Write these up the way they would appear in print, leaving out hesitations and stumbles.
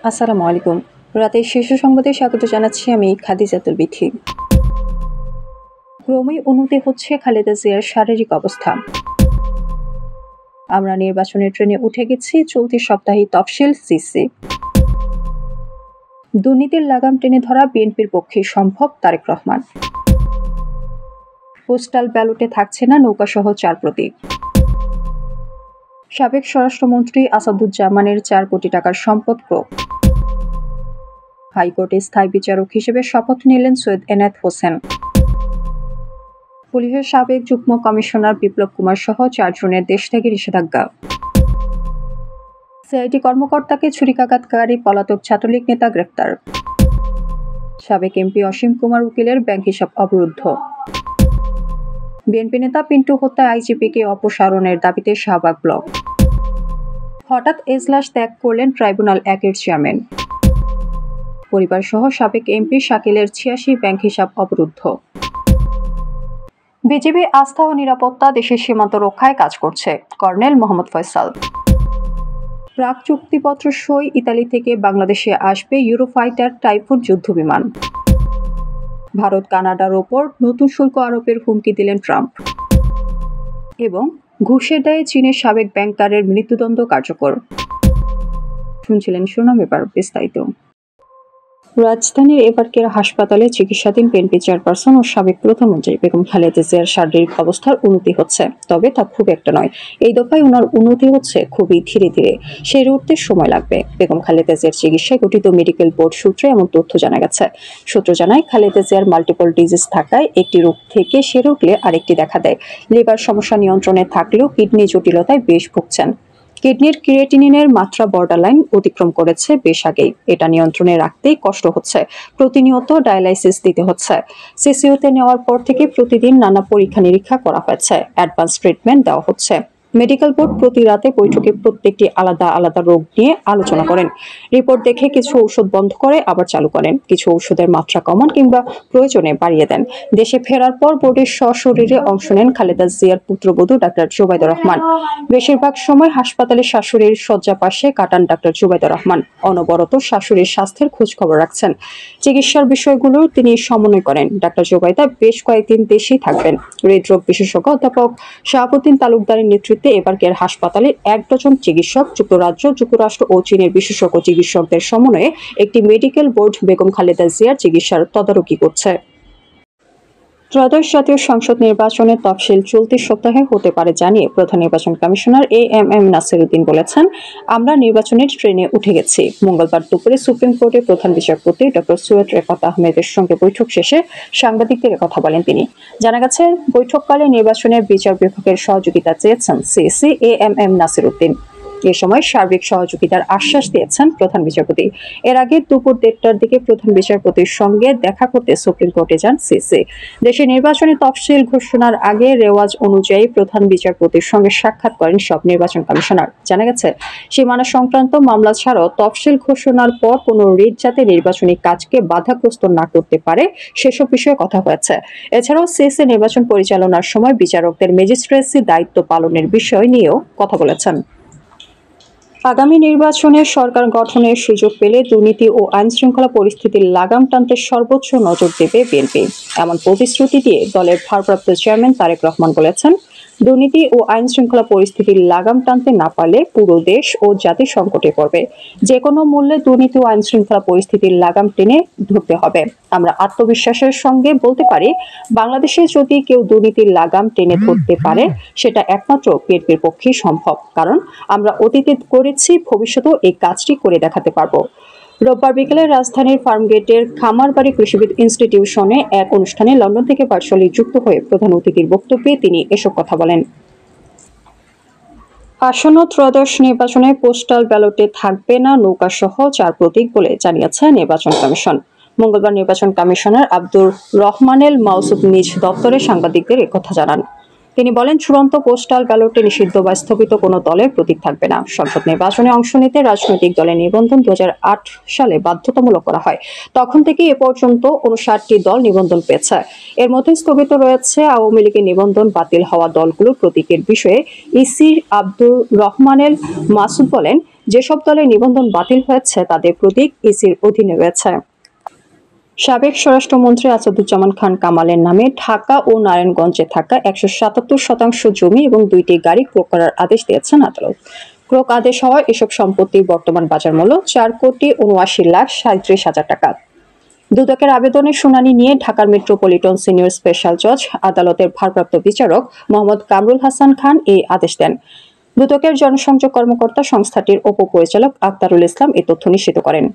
আসসালামু আলাইকুম। রাতের শীর্ষ সংবাদে স্বাগত জানাচ্ছি আমি খাদিজাতুল বিথি। ক্রমেই উন্নতি হচ্ছে খালেদা জিয়ার শারীরিক অবস্থা। আমরা নির্বাচনের ট্রেনে উঠে গেছি, চলতি সপ্তাহে তফসিল সিসি। দুর্নীতির লাগাম টেনে ধরা বিএনপির পক্ষে সম্ভব, তারেক রহমান। পোস্টাল ব্যালটে থাকছে না নৌকাসহ 4 প্রতীক। সাবেক স্বরাষ্ট্রমন্ত্রী আসাদুজ্জামানের 4 কোটি টাকার সম্পদ ক্রোক। হাইকোর্টে স্থায়ী বিচারক হিসেবে শপথ নিলেন সৈয়দ এনায়েত হোসেন। পুলিশের সাবেক যুগ্ম কমিশনার বিপ্লব কুমার সহ 4 জনের দেশ থেকে নিষেধাজ্ঞা। সিআইডি কর্মকর্তাকে ছুরিকাঘাতকারী পলাতক ছাত্রলীগ নেতা গ্রেফতার। সাবেক এমপি অসীম কুমার উকিলের ব্যাংক হিসাব অবরুদ্ধ। বিএনপি নেতা পিন্টু হত্যায় আইজিপিকে অপসারণের দাবিতে শাহবাগ ব্লক। হঠাৎ এজলাস ত্যাগ করলেন ট্রাইব্যুনাল 1-এর চেয়ারম্যান। পরিবার সহ সাবেক এমপি শাকিলের 86 ব্যাংক হিসাব অবরুদ্ধ। বিজিবি আস্থা ও নিরাপত্তা দেশের সীমান্ত রক্ষায় কাজ করছে, কর্নেল মোহাম্মদ ফয়সাল। প্রাক চুক্তিপত্র সই, ইতালি থেকে বাংলাদেশে আসবে ইউরোফাইটার টাইফুন যুদ্ধবিমান। ভারত কানাডার ওপর নতুন শুল্ক আরোপের হুমকি দিলেন ট্রাম্প। এবং ঘুষের দায়ে চীনের সাবেক ব্যাংকারের মৃত্যুদণ্ড কার্যকর। শুনছিলেন শিরোনাম, এবার বিস্তারিত। রাজধানীর এবারকের হাসপাতালে চিকিৎসাধীন বিএনপি চেয়ারপারসন ও সাবেক প্রধানমন্ত্রী বেগম খালেদা জিয়ার শারীরিক অবস্থার উন্নতি হচ্ছে, তবে তা খুব একটা নয়। এই দফায় ওনার উন্নতি হচ্ছে খুবই ধীরে ধীরে, সেরে উঠতে সময় লাগবে। বেগম খালেদা জিয়ার চিকিৎসায় গঠিত মেডিকেল বোর্ড সূত্রে এমন তথ্য জানা গেছে। সূত্র জানায়, খালেদা জিয়ার মাল্টিপল ডিজিজ থাকায় একটি রোগ থেকে সেরে উঠলে আরেকটি দেখা দেয়। লিভার সমস্যা নিয়ন্ত্রণে থাকলেও কিডনি জটিলতায় বেশ ভুগছেন। কিডনির ক্রিয়েটিনিনের মাত্রা বর্ডারলাইন অতিক্রম করেছে বেশ আগেই। এটা নিয়ন্ত্রণে রাখতেই কষ্ট হচ্ছে, প্রতিনিয়ত ডায়ালাইসিস দিতে হচ্ছে। সিসিউতে নেওয়ার পর থেকে প্রতিদিন নানা পরীক্ষা নিরীক্ষা করা হচ্ছে, অ্যাডভান্স ট্রিটমেন্ট দেওয়া হচ্ছে। মেডিকেল বোর্ড প্রতি রাতে বৈঠকে প্রত্যেকটি আলাদা আলাদা রোগ নিয়ে আলোচনা করেন। রিপোর্ট দেখে কিছু ঔষধ বন্ধ করে আবার চালু করেন, কিছু ঔষধের মাত্রা কমান কিংবা প্রয়োজনে বাড়িয়ে দেন। দেশে ফেরার পর বোর্ডের সশরীরে অংশ নেন খালেদা জিয়ার পুত্রবধূ ডাক্তার জুবাইদা রহমান। বেশিরভাগ সময় হাসপাতালে শাশুড়ির শয্যা পাশে কাটান ডাক্তার জুবাইদা রহমান। অনবরত শাশুড়ির স্বাস্থ্যের খোঁজ খবর রাখছেন, চিকিৎসার বিষয়গুলো তিনি সমন্বয় করেন। ডাক্তার জুবাইদা বেশ কয়েকদিন দেশেই থাকবেন। হৃদরোগ বিশেষজ্ঞ অধ্যাপক শাহাবুদ্দিন তালুকদারের নেতৃত্বে এবারকের হাসপাতালে 1 ডজন চিকিৎসক, যুক্তরাজ্য, যুক্তরাষ্ট্র ও চীনের বিশেষজ্ঞ চিকিৎসকদের সমন্বয়ে একটি মেডিকেল বোর্ড বেগম খালেদা জিয়ার চিকিৎসার তদারকি করছে। ত্রয়োদশ জাতীয় সংসদ নির্বাচনের তফসিল চলতি সপ্তাহে হতে পারে জানিয়ে প্রধান নির্বাচন কমিশনার এএমএম নাসিরউদ্দিন বলেছেন, আমরা নির্বাচনের ট্রেনে উঠে গেছি। মঙ্গলবার দুপুরে সুপ্রিম কোর্টের প্রধান বিচারপতি ডক্টর সৈয়দ রেফাত আহমেদের সঙ্গে বৈঠক শেষে সাংবাদিকদের কথা বলেন তিনি। জানা গেছে, বৈঠককালে নির্বাচনের বিচার বিভাগের সহযোগিতা চেয়েছেন সিএসি এএমএম নাসিরউদ্দিন। এ সময় সার্বিক সহযোগিতার আশ্বাস দিয়েছেন প্রধান বিচারপতি। এর আগে দুপুর 1টার দিকে প্রধান বিচারপতির সঙ্গে দেখা করতে সুপ্রিম কোর্টে যান সিসি। দেশে নির্বাচনী তফসিল ঘোষণার আগে রেওয়াজ অনুযায়ী প্রধান বিচারপতির সঙ্গে সাক্ষাৎ করেন সব নির্বাচন কমিশনার। জানা গেছে, সীমানা সংক্রান্ত মামলা ছাড়াও তফসিল ঘোষণার পর কোনো রিট যাতে নির্বাচনী কাজকে বাধাগ্রস্ত না করতে পারে সেসব বিষয়ে কথা হয়েছে। এছাড়াও সিসি নির্বাচন পরিচালনার সময় বিচারকদের ম্যাজিস্ট্রেসি দায়িত্ব পালনের বিষয় নিয়েও কথা বলেছেন। আগামী নির্বাচনে সরকার গঠনের সুযোগ পেলে দুর্নীতি ও আইনশৃঙ্খলা পরিস্থিতির লাগাম টানতে সর্বোচ্চ নজর দেবে বিএনপি, এমন প্রতিশ্রুতি দিয়ে দলের ভারপ্রাপ্ত চেয়ারম্যান তারেক রহমান বলেছেন, দুর্নীতি ও আইনশৃঙ্খলা পরিস্থিতির লাগাম টানতে না পারলে পুরো দেশ ও জাতি সংকটে পড়বে। যে কোনো মূল্যে দুর্নীতি ও আইনশৃঙ্খলা পরিস্থিতির লাগাম টেনে ধরতে হবে। আমরা আত্মবিশ্বাসের সঙ্গে বলতে পারি, বাংলাদেশে যদি কেউ দুর্নীতির লাগাম টেনে ধরতে পারে সেটা একমাত্র বিএনপির পক্ষেই সম্ভব, কারণ আমরা অতীতে করেছি, ভবিষ্যতেও এই কাজটি করে দেখাতে পারবো। রোববার বিকেলে রাজধানীর ফার্মগেটের খামারবাড়ি কৃষিবিদ ইনস্টিটিউশনে এক অনুষ্ঠানে লন্ডন থেকে ভার্চুয়ালি যুক্ত হয়ে প্রধান অতিথির বক্তব্যে তিনি এসব কথা বলেন। আসন্ন ত্রয়োদশ নির্বাচনে পোস্টাল ব্যালটে থাকবে না নৌকাসহ 4 প্রতীক বলে জানিয়েছে নির্বাচন কমিশন। মঙ্গলবার নির্বাচন কমিশনার আব্দুর রহমানেল মাউসুদ নিজ দপ্তরে সাংবাদিকদের একথা জানান। তিনি বলেন, চূড়ান্ত পোস্টাল ব্যালটে নিষিদ্ধ বা স্থগিত কোনো দলের প্রতীক থাকবে না। সংসদ নির্বাচনে অংশ নিতে রাজনৈতিক দলের নিবন্ধন 2008 সালে বাধ্যতামূলক করা হয়। তখন থেকে এ পর্যন্ত 59টি দল নিবন্ধন পেয়েছে। এর মধ্যে স্থগিত রয়েছে আওয়ামী লীগের নিবন্ধন বাতিল হওয়া দলগুলোর প্রতীকের বিষয়ে ইসি আব্দুর রহমানেল মাসুদ বলেন, যেসব দলের নিবন্ধন বাতিল হয়েছে তাদের প্রতীক ইসির অধীনে রয়েছে। সাবেক স্বরাষ্ট্রমন্ত্রী আসাদুজ্জামান খান কামালের নামে ঢাকা ও নারায়ণগঞ্জে থাকা 177% জমি এবং 2টি গাড়ি ক্রয় করার আদেশ দিয়েছেন আদালত। ক্রয় আদেশ হওয়ায় এসব সম্পত্তির বর্তমান বাজার মূল্য 4,79,37,000 টাকা। দুদকের আবেদনের শুনানি নিয়ে ঢাকার মেট্রোপলিটন সিনিয়র স্পেশাল জজ আদালতের ভারপ্রাপ্ত বিচারক মোহাম্মদ কামরুল হাসান খান এই আদেশ দেন। দুদকের জনসংযোগ কর্মকর্তা সংস্থাটির উপপরিচালক আক্তারুল ইসলাম এই তথ্য নিশ্চিত করেন।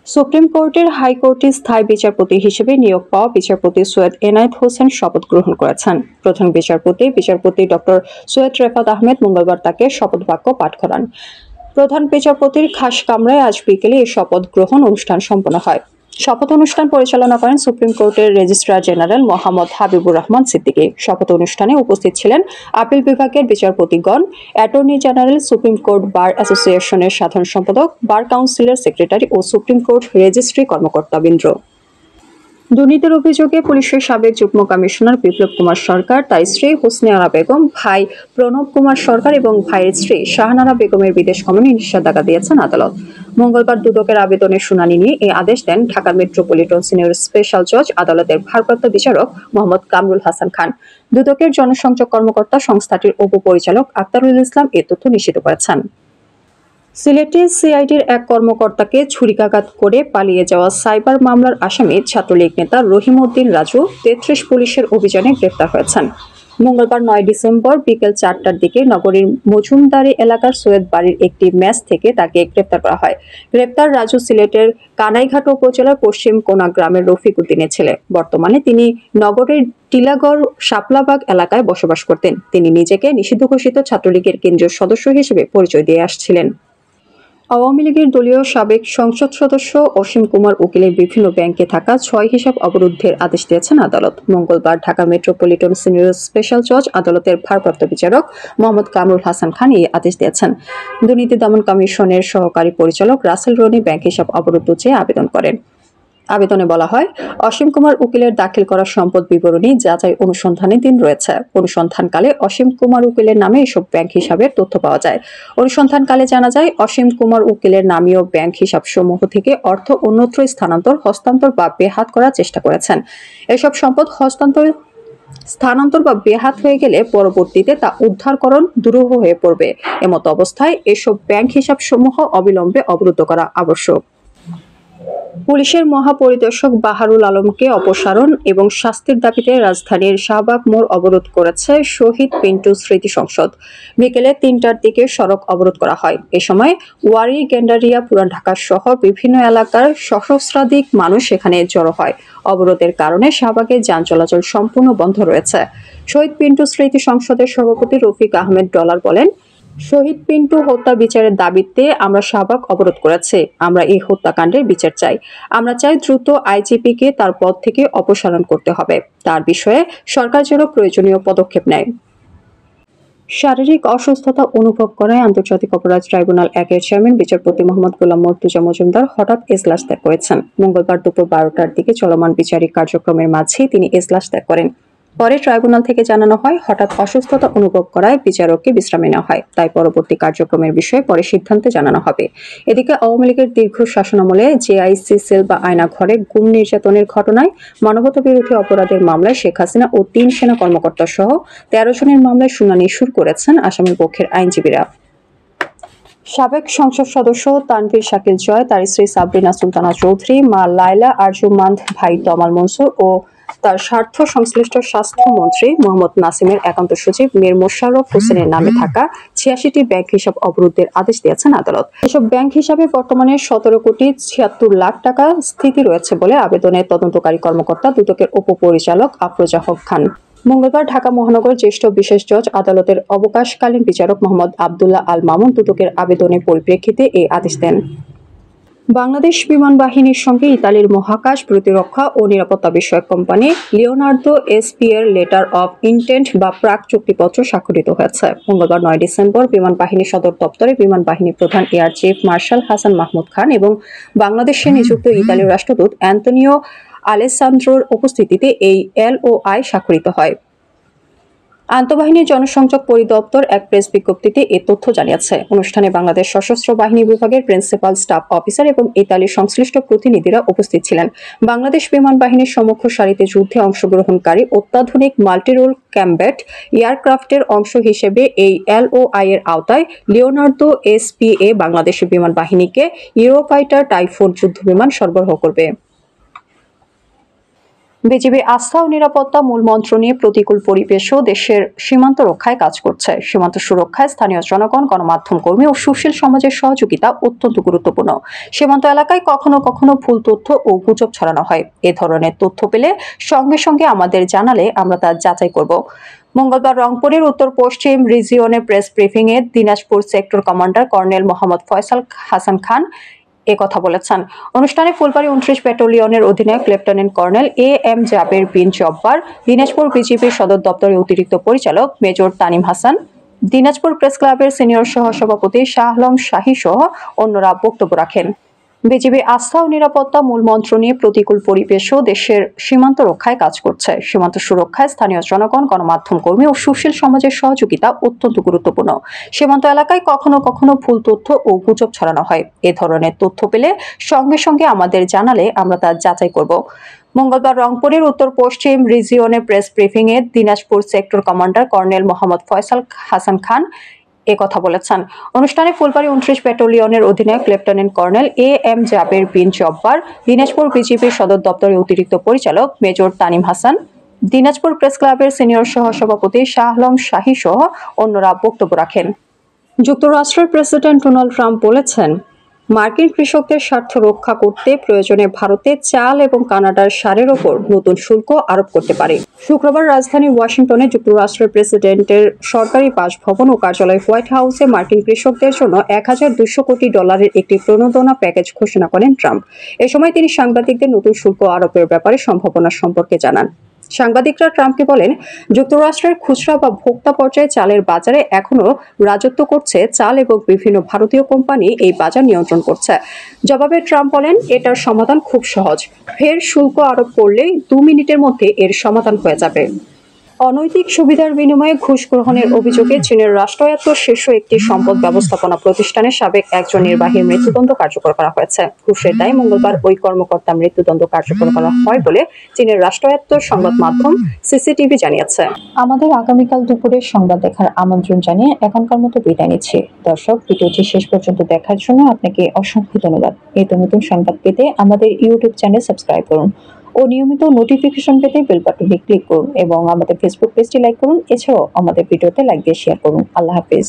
সুপ্রিম কোর্টের হাইকোর্টের স্থায়ী বিচারপতি হিসেবে নিয়োগ পাওয়া বিচারপতি সৈয়দ এনায়েত হোসেন শপথ গ্রহণ করেছেন। প্রধান বিচারপতি ডক্টর সৈয়দ রেফাত আহমেদ মঙ্গলবার তাকে শপথ বাক্য পাঠ করান। প্রধান বিচারপতির খাস কামরায় আজ বিকেলে এই শপথ গ্রহণ অনুষ্ঠান সম্পন্ন হয়। শপথ অনুষ্ঠান পরিচালনা করেন সুপ্রিম কোর্টের রেজিস্ট্রার জেনারেল মোহাম্মদ হাবিবুর রহমান সিদ্দিকী। শপথ অনুষ্ঠানে উপস্থিত ছিলেন আপিল বিভাগের বিচারপতিগণ, attorney general, supreme court bar অ্যাসোসিয়েশনের সাধারণ সম্পাদক, বার কাউন্সিলের সেক্রেটারি ও সুপ্রিম কোর্ট রেজিস্ট্রি কর্মকর্তাবৃন্দ। দুর্নীতির অভিযোগে পুলিশের সাবেক যুগ্ম কমিশনার বিপ্লব কুমার সরকার, তার স্ত্রী হোসনে আরা বেগম, ভাই প্রণব কুমার সরকার এবং ভাইয়ের স্ত্রী শাহানারা বেগমের বিদেশ গমনে নিষেধাজ্ঞা দিয়েছেন আদালত। মঙ্গলবার দুদকের আবেদনের শুনানি নিয়ে এই আদেশ দেন ঢাকার মেট্রোপলিটন সিনিয়র স্পেশাল জজ আদালতের ভারপ্রাপ্ত বিচারক মোহাম্মদ কামরুল হাসান খান। দুদকের জনসংযোগ কর্মকর্তা সংস্থাটির উপপরিচালক আক্তারুল ইসলাম এ তথ্য নিশ্চিত করেছেন। সিলেটে সিআইডির এক কর্মকর্তাকে ছুরিকাঘাত করে পালিয়ে যাওয়া সাইবার মামলার আসামি ছাত্রলীগ নেতা রহিম উদ্দিন রাজু 33 পুলিশের অভিযানে গ্রেপ্তার হয়েছেন। মঙ্গলবার 9 ডিসেম্বর বিকেল 4টার দিকে নগরীর মজুমদারি এলাকার সৈয়দ বাড়ির একটি মেস থেকে তাকে গ্রেপ্তার করা হয়। গ্রেপ্তার রাজু সিলেটের কানাইঘাট উপজেলার পশ্চিম কোনা গ্রামের রফিক উদ্দিনের ছেলে। বর্তমানে তিনি নগরের টিলাগড় শাপলাবাগ এলাকায় বসবাস করতেন। তিনি নিজেকে নিষিদ্ধ ঘোষিত ছাত্রলীগের কেন্দ্রীয় সদস্য হিসেবে পরিচয় দিয়ে আসছিলেন। আওয়ামী লীগের দলীয় সাবেক সংসদ সদস্য অসীম কুমার উকিলের বিভিন্ন ব্যাংকে থাকা 6 হিসাব অবরুদ্ধের আদেশ দিয়েছেন আদালত। মঙ্গলবার ঢাকা মেট্রোপলিটন সিনিয়র স্পেশাল জজ আদালতের ভারপ্রাপ্ত বিচারক মোহাম্মদ কামরুল হাসান খান এই আদেশ দিয়েছেন। দুর্নীতি দমন কমিশনের সহকারী পরিচালক রাসেল রনি ব্যাংক হিসাব অবরুদ্ধ চেয়ে আবেদন করেন। আবেদনে বলা হয়, অসীম কুমার উকিলের দাখিল করা সম্পদ বিবরণী যাচাই অনুসন্ধানের দিন রয়েছে। অনুসন্ধানকালে অসীম কুমার উকিলের নামে এসব ব্যাংক হিসাবের তথ্য পাওয়া যায়। অনুসন্ধানকালে জানা যায়, অসীম কুমার উকিলের নামীয় ব্যাংক হিসাব সমূহ থেকে অর্থ অন্যত্র হস্তান্তর বা বেহাত করার চেষ্টা করেছেন। এসব সম্পদ স্থানান্তর বা বেহাত হয়ে গেলে পরবর্তীতে তা উদ্ধারকরণ দুরূহ হয়ে পড়বে। এমত অবস্থায় এসব ব্যাংক হিসাব সমূহ অবিলম্বে অবরুদ্ধ করা আবশ্যক। পুলিশের মহাপরিদর্শক বাহারুল আলমকে অপসারণ এবং শাস্তির দাবিতে রাজধানীর শাহবাগ মোড় অবরোধ করেছে শহীদ পিন্টু স্মৃতি সংসদ। বিকেলে 3টার দিকে সড়ক অবরোধ করা হয়। এ সময় ওয়ারী, গেন্ডারিয়া, পুরান ঢাকা সহ বিভিন্ন এলাকার সহস্রাধিক মানুষ সেখানে জড়ো হয়। অবরোধের কারণে শাহবাগে যান চলাচল সম্পূর্ণ বন্ধ রয়েছে। শহীদ পিন্টু স্মৃতি সংসদের সভাপতি রফিক আহমেদ ডলার বলেন, শহীদ পিন্টু হত্যা বিচারের দাবিতে আমরা শাহবাগ অবরোধ করেছি। আমরা এই হত্যাকাণ্ডের বিচার চাই। আমরা চাই দ্রুত আইজিপিকে তার পদ থেকে অপসারণ করতে হবে। তার বিষয়ে সরকার যেন প্রয়োজনীয় পদক্ষেপ নেয়। শারীরিক অসুস্থতা অনুভব করায় আন্তর্জাতিক অপরাধ ট্রাইব্যুনাল 1-এর চেয়ারম্যান বিচারপতি মোহাম্মদ গোলাম মর্তুজা মজুমদার হঠাৎ এজলাস ত্যাগ করেছেন। মঙ্গলবার দুপুর 12টার দিকে চলমান বিচারিক কার্যক্রমের মাঝেই তিনি এজলাস ত্যাগ করেন। পরে ট্রাইব্যুনাল থেকে জানানো হয়, হঠাৎ অসুস্থতা অনুভব করায় বিচারককে বিশ্রামে নেওয়া হয়। তাই পরবর্তী কার্যক্রমের বিষয়ে পরে সিদ্ধান্ত জানানো হবে। এদিকে আওয়ামী লীগের দীর্ঘ শাসনামলে জেআইসি সেল বা আয়না ঘরে গুম নির্যাতনের ঘটনায় মানবতাবিরোধী অপরাধের মামলায় শেখ হাসিনা ও 3 সেনা কর্মকর্তা সহ 13 জনের মামলায় শুনানি শুরু করেছেন আসামির পক্ষের আইনজীবীরা। সাবেক সংসদ সদস্য তানভীর শাকিল জয়, তার স্ত্রী সাবরিনা সুলতানা চৌধুরী, মা লায়লা আরজুমান্দ, ভাই তমাল মনসুর ও তার স্বার্থ সংশ্লিষ্ট স্বাস্থ্যমন্ত্রী মোহাম্মদ নাসিমের একান্ত সচিব মীর মোশাররফ হোসেনের নামে থাকা 86টি ব্যাংক হিসাব অবরুদ্ধের আদেশ দিয়েছেন আদালত। এসব ব্যাংক হিসাবে বর্তমানে 17,76,00,000 টাকা স্থিতি রয়েছে বলে আবেদনের তদন্তকারী কর্মকর্তা দুদকের উপপরিচালক আফরোজা হক খান। মঙ্গলবার ঢাকা মহানগর জ্যেষ্ঠ বিশেষ জজ আদালতের অবকাশকালীন বিচারক মোহাম্মদ আবদুল্লাহ আল মামুন দুদকের আবেদনের পরিপ্রেক্ষিতে এই আদেশ দেন। বাংলাদেশ বিমান বাহিনীর সঙ্গে ইতালির মহাকাশ প্রতিরক্ষা ও নিরাপত্তা বিষয়ক কোম্পানি লিওনার্দো এসপি এর লেটার অফ ইন্টেন্ট বা প্রাক চুক্তিপত্র স্বাক্ষরিত হয়েছে। মঙ্গলবার 9 ডিসেম্বর বিমান বাহিনী সদর দপ্তরে বিমান বাহিনী প্রধান air chief marshal Hasan Mahmud Khan এবং বাংলাদেশে নিযুক্ত ইতালীয় রাষ্ট্রদূত অ্যান্তোনিও আলেসান্দ্রোর উপস্থিতিতে এই এলওআই স্বাক্ষরিত হয়। আন্তঃবাহিনী জনসংযোগ পরিদপ্তর এক প্রেস বিজ্ঞপ্তিতে এ তথ্য জানিয়েছে। অনুষ্ঠানে বাংলাদেশ সশস্ত্র বাহিনী বিভাগের প্রিন্সিপাল স্টাফ অফিসার এবং ইতালির সংশ্লিষ্ট প্রতিনিধিরা উপস্থিত ছিলেন। বাংলাদেশ বিমান বাহিনীর সম্মুখ সারিতে যুদ্ধে অংশগ্রহণকারী অত্যাধুনিক মাল্টিরোল কম্ব্যাট এয়ারক্রাফটের অংশ হিসেবে এই এলওআই এর আওতায় লিওনার্দো এসপিএ বাংলাদেশের বিমান বাহিনীকে ইউরোফাইটার টাইফুন যুদ্ধবিমান সরবরাহ করবে। বিজিবি আস্থা ও নিরাপত্তা মূল মন্ত্র নিয়ে প্রতিকূল পরিবেশও দেশের সীমান্ত রক্ষায় কাজ করছে। সীমান্ত সুরক্ষায় স্থানীয় জনগণ, গণমাধ্যম কর্মী ও সুশীল সমাজের সহযোগিতা অত্যন্ত গুরুত্বপূর্ণ। সীমান্ত এলাকায় কখনো কখনো ভুল তথ্য ও গুজব ছড়ানো হয়। এ ধরনের তথ্য পেলে সঙ্গে সঙ্গে আমাদের জানালে আমরা তা যাচাই করব। মঙ্গলবার রংপুরের উত্তর পশ্চিম রিজিয়নের প্রেস ব্রিফিংয়ে Dinajpur sector commander colonel Mohammad Faisal Hasan Khan কথা বলেছেন। অনুষ্ঠানে ফুলবাড়ী 29 ব্যাটালিয়নের অধিনায়ক lieutenant colonel M Jaber bin Jabbar, Dinajpur বিজিবির সদর দপ্তরের অতিরিক্ত পরিচালক মেজর তানিম হাসান, দিনাজপুর প্রেস ক্লাবের সিনিয়র সহসভাপতি শাহ আলম শাহী সহ অন্যরা বক্তব্য রাখেন। বিজিবি আস্থা ও নিরাপত্তা মূল মন্ত্র নিয়ে প্রতিকূল পরিবেশও দেশের সীমান্ত রক্ষায় কাজ করছে। সীমান্ত সুরক্ষায় স্থানীয় জনগণ, গণমাধ্যম কর্মী ও সুশীল সমাজের সহযোগিতা অত্যন্ত গুরুত্বপূর্ণ। সীমান্ত এলাকায় কখনো কখনো ভুল তথ্য ও গুজব ছড়ানো হয়। এ ধরনের তথ্য পেলে সঙ্গে সঙ্গে আমাদের জানালে আমরা তা যাচাই করব। মঙ্গলবার রংপুরের উত্তর পশ্চিম রিজিয়নের প্রেস ব্রিফিংয়ে Dinajpur sector commander colonel Mohammad Faisal Hasan Khan কথা বলেছেন। অনুষ্ঠানে ফুলবাড়ী 29 ব্যাটালিয়নের অধিনায়ক lieutenant colonel M Jaber bin Jabbar, Dinajpur বিজিবির সদর দপ্তরের অতিরিক্ত পরিচালক মেজর তানিম হাসান, দিনাজপুর প্রেস ক্লাবের সিনিয়র সহসভাপতি শাহ আলম শাহী সহ অন্যরা বক্তব্য রাখেন। যুক্তরাষ্ট্রের প্রেসিডেন্ট ডোনাল্ড ট্রাম্প বলেছেন, মার্কিন কৃষকদের স্বার্থ রক্ষা করতে প্রয়োজনে ভারতে চাল এবং কানাডার সারের ওপর নতুন শুল্ক আরোপ করতে পারে। শুক্রবার রাজধানী ওয়াশিংটনে যুক্তরাষ্ট্রের প্রেসিডেন্টের সরকারি বাসভবন ও কার্যালয় হোয়াইট হাউসে মার্কিন কৃষকদের জন্য $1,200 কোটি একটি প্রণোদনা প্যাকেজ ঘোষণা করেন ট্রাম্প। এ সময় তিনি সাংবাদিকদের নতুন শুল্ক আরোপের ব্যাপারে সম্ভাবনা সম্পর্কে জানান। সাংবাদিকরা ট্রাম্পকে বলেন, যুক্তরাষ্ট্রের খুচরা বা ভোক্তা পর্যায়ে চালের বাজারে এখনো রাজত্ব করছে চাল এবং বিভিন্ন ভারতীয় কোম্পানি এই বাজার নিয়ন্ত্রণ করছে। জবাবে ট্রাম্প বলেন, এটার সমাধান খুব সহজ। ফের শুল্ক আরোপ করলেই 2 মিনিটের মধ্যে এর সমাধান হয়ে যাবে। অনৈতিক সুবিধার বিনিময়ে ঘুষ গ্রহণের অভিযোগে চীনের রাষ্ট্রায়ত্ত শীর্ষ একটি সম্পদ ব্যবস্থাপনা প্রতিষ্ঠানের সাবেক একজন নির্বাহীর মৃত্যুদণ্ড কার্যকর করা হয়েছে। ঘুষের দায়ে মঙ্গলবার ওই কর্মকর্তার মৃত্যুদণ্ড কার্যকর করা হয় বলে চীনের রাষ্ট্রায়ত্ত সংবাদ মাধ্যম সিসিটিভি জানিয়েছে। আমাদের আগামীকাল দুপুরের সংবাদ দেখার আমন্ত্রণ জানিয়ে এখনকার মতো বিদায় নিচ্ছি। দর্শক, ভিডিওটি শেষ পর্যন্ত দেখার জন্য আপনাকে অসংখ্য ধন্যবাদ। নিত্য নতুন সংবাদ পেতে আমাদের ইউটিউব চ্যানেল সাবস্ক্রাইব করুন ও নিয়মিত নোটিফিকেশন পেতে বেল বাটনে ক্লিক করুন এবং আমাদের ফেসবুক পেজটি লাইক করুন। এছাড়াও আমাদের ভিডিওতে লাইক দিয়ে শেয়ার করুন। আল্লাহ হাফেজ।